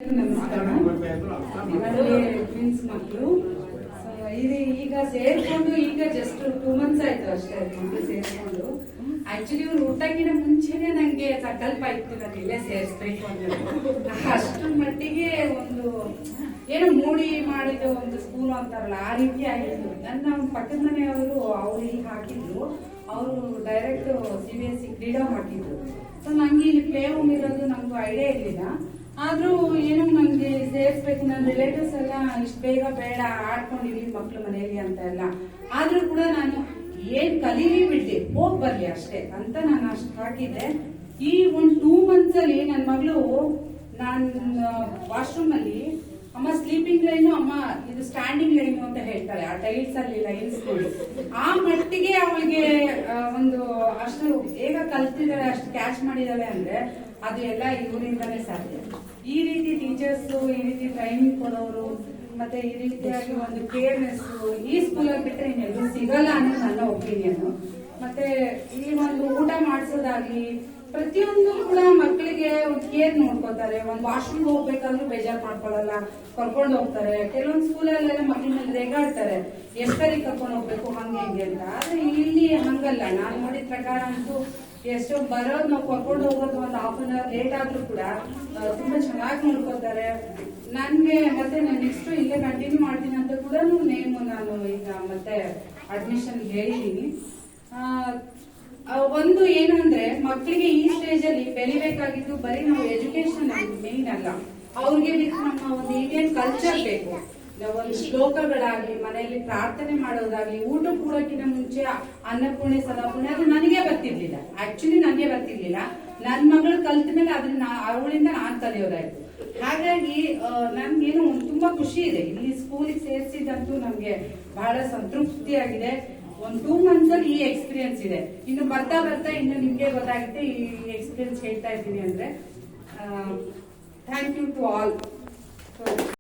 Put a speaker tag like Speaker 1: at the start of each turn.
Speaker 1: ನಮಸ್ಕಾರ. ಟ್ವಿನ್ಸ್ ಮಕ್ಕಳು ಈಗ ಸೇರ್ಕೊಂಡು ಈಗ ಜಸ್ಟ್ 2 months ಆಯ್ತು ಅಷ್ಟೇ ಮಕ್ಕಳು ಸೇರ್ಕೊಂಡು. ಆಕ್ಚುಲಿ ಇವ್ರು ಊಟಕ್ಕಿಂತ ಮುಂಚೆನೆ ನಂಗೆ ಸಂಕಲ್ಪ ಇತ್ತು ನಾನು ಇಲ್ಲೇ ಸೇರಿಸ್ಬೇಕು ಅಂತ. ಅಷ್ಟರ ಮಟ್ಟಿಗೆ ಒಂದು ಏನೋ ಮೂಡಿ ಮಾಡಿದ ಒಂದು ಸ್ಕೂಲ್ ಅಂತಾರಲ್ಲ ಆ ರೀತಿ ಆಗಿತ್ತು. ನನ್ನ ಪಕ್ಕದ ಮನೆಯವರು ಅವ್ರಿಗೆ ಹಾಕಿದ್ರು, ಅವರು ಡೈರೆಕ್ಟ್ CBSE ಕ್ರೀಡಾ ಹಾಕಿದ್ರು. ಸೊ ನಂಗೆ ಇಲ್ಲಿ ಪ್ಲೇ ಹೋಮ್ ಇರೋದು ನಂಗೂ ಐಡಿಯಾ ಇರ್ಲಿಲ್ಲ. ಆದ್ರೂ ಏನು ನಂಗೆ ಸೇರ್ಸ್ಬೇಕು, ನನ್ನ ರಿಲೇಟಿವ್ಸ್ ಎಲ್ಲ ಇಷ್ಟು ಬೇಗ ಬೇಡ ಆಡ್ಕೊಂಡಿರ್ಲಿ ಮಕ್ಳು ಮನೆಯಲ್ಲಿ ಅಂತ ಎಲ್ಲ. ಆದ್ರೂ ಕೂಡ ನಾನು ಏನ್ ಕಲೀಲಿ ಬಿಡ್ಲಿ ಹೋಗ್ ಬರ್ಲಿ ಅಷ್ಟೇ ಅಂತ ನಾನು ಅಷ್ಟು ಹಾಕಿದ್ದೆ. ಈ ಒಂದು 2 months ಅಲ್ಲಿ ನನ್ನ ಮಗಳು ನಾನು ವಾಶ್ರೂಮ್ ಅಲ್ಲಿ ಅಮ್ಮ ಸ್ಲೀಪಿಂಗ್ ಲೈನು, ಅಮ್ಮ ಇದು ಸ್ಟ್ಯಾಂಡಿಂಗ್ ಲೈನು ಅಂತ ಹೇಳ್ತಾಳೆ. ಆ ಟೈಲ್ಸ್ ಅಲ್ಲಿ ಲೈನ್ಸ್ ಆ ಮಟ್ಟಿಗೆ ಅವಳಿಗೆ ಒಂದು ಅಷ್ಟು ಹೇಗ ಕಲ್ತಿದ್ದಾಳೆ, ಅಷ್ಟು ಕ್ಯಾಚ್ ಮಾಡಿದಾಳೆ ಅಂದ್ರೆ ಅದು ಎಲ್ಲ ಇವರಿಂದಾನೇ ಸಾಧ್ಯ. ಈ ರೀತಿ ಟೀಚರ್ಸ್, ಈ ರೀತಿ ಟ್ರೈನಿಂಗ್ ಕೊಡೋರು, ಮತ್ತೆ ಈ ರೀತಿಯಾಗಿ ಒಂದು ಕೇರ್ನೆಸ್ ಈ ಸ್ಕೂಲಲ್ಲಿ ಬಿಟ್ಟರೆ ಇನ್ನೆಲ್ಲೂ ಸಿಗಲ್ಲ ಅನ್ನೋದು ನನ್ನ ಒಪಿನಿಯನ್. ಮತ್ತೆ ಈ ಒಂದು ಊಟ ಮಾಡಿಸೋದಾಗ್ಲಿ ಪ್ರತಿಯೊಂದು ಕೂಡ ಮಕ್ಕಳಿಗೆ ಒಂದು ಕೇರ್ ನೋಡ್ಕೋತಾರೆ. ಒಂದು ವಾಶ್ರೂಮ್ ಹೋಗ್ಬೇಕಾದ್ರೂ ಬೇಜಾರು ಮಾಡ್ಕೊಳ್ಳಲ್ಲ, ಕರ್ಕೊಂಡು ಹೋಗ್ತಾರೆ. ಕೆಲವೊಂದು ಸ್ಕೂಲಲ್ಲೆಲ್ಲ ಮಕ್ಕಳ ಮೇಲೆ ರೇಗಾಡ್ತಾರೆ, ಎಷ್ಟರಿಗೆ ಕರ್ಕೊಂಡು ಹೋಗ್ಬೇಕು ಹಂಗೆ ಹಿಂಗೆ ಅಂತ. ಆದ್ರೆ ಇಲ್ಲಿ ಹಂಗಲ್ಲ. ನಾನು ನೋಡಿದ ಪ್ರಕಾರ ಅಂತೂ ಎಷ್ಟೋ ಬರೋದು, ನಾವು ಕರ್ಕೊಂಡು ಹೋಗೋದು ಒಂದು 1/2 hour ಲೇಟ್ ಆದ್ರೂ ಕೂಡ ತುಂಬಾ ಚೆನ್ನಾಗಿ ನೋಡ್ಕೋತಾರೆ. ನನ್ಗೆ ಮತ್ತೆ ನಾನು ನೆಕ್ಸ್ಟ್ ಇಲ್ಲೇ ಕಂಟಿನ್ಯೂ ಮಾಡ್ತೀನಿ ಅಂತ ಕೂಡ ನಾನು ಈಗ ಮತ್ತೆ ಅಡ್ಮಿಷನ್ ಹೇಳಿದೀನಿ. ಒಂದು ಏನಂದ್ರೆ ಮಕ್ಕಳಿಗೆ ಈ ಸ್ಟೇಜ್ ಅಲ್ಲಿ ಬೆಳಿಬೇಕಾಗಿದ್ದು ಬರೀ ನಾವು ಎಜುಕೇಶನ್ ಮೇನ್ ಅಲ್ಲ, ಅವ್ರಿಗೆ ನಮ್ಮ ಒಂದು ಇಂಡಿಯನ್ ಕಲ್ಚರ್ ಬೇಕು. ಒಂದು ಶ್ಲೋಕಗಳಾಗ್ಲಿ, ಮನೆಯಲ್ಲಿ ಪ್ರಾರ್ಥನೆ ಮಾಡೋದಾಗ್ಲಿ, ಊಟ ಕೂಡಕ್ಕಿಂತ ಮುಂಚೆ ಅನ್ನಪೂರ್ಣೆ ಸದಾಪೂರ್ಣೆ ಅದು ನನಗೆ ಬರ್ತಿರ್ಲಿಲ್ಲ. ಆಕ್ಚುಲಿ ನನಗೆ ಬರ್ತಿರ್ಲಿಲ್ಲ. ನನ್ನ ಮಗಳು ಕಲ್ತ ಮೇಲೆ ಅದನ್ನ ಅವಳಿಂದ ನಾನ್ ಕಲಿಯೋದಾಯ್ತು. ಹಾಗಾಗಿ ನನ್ಗೇನು ತುಂಬಾ ಖುಷಿ ಇದೆ. ಇಲ್ಲಿ ಸ್ಕೂಲಿಗೆ ಸೇರಿಸಿದಂತೂ ನಮ್ಗೆ ಬಹಳ ಸಂತೃಪ್ತಿ ಆಗಿದೆ. ಒಂದು 2 months ಅಲ್ಲಿ ಈ ಎಕ್ಸ್ಪೀರಿಯನ್ಸ್ ಇದೆ. ಇನ್ನು ಬರ್ತಾ ಬರ್ತಾ ಇನ್ನು ನಿಮ್ಗೆ ಗೊತ್ತಾಗುತ್ತೆ ಈ ಎಕ್ಸ್ಪೀರಿಯನ್ಸ್ ಹೇಳ್ತಾ ಇದ್ದೀನಿ ಅಂದ್ರೆ. Thank you to all.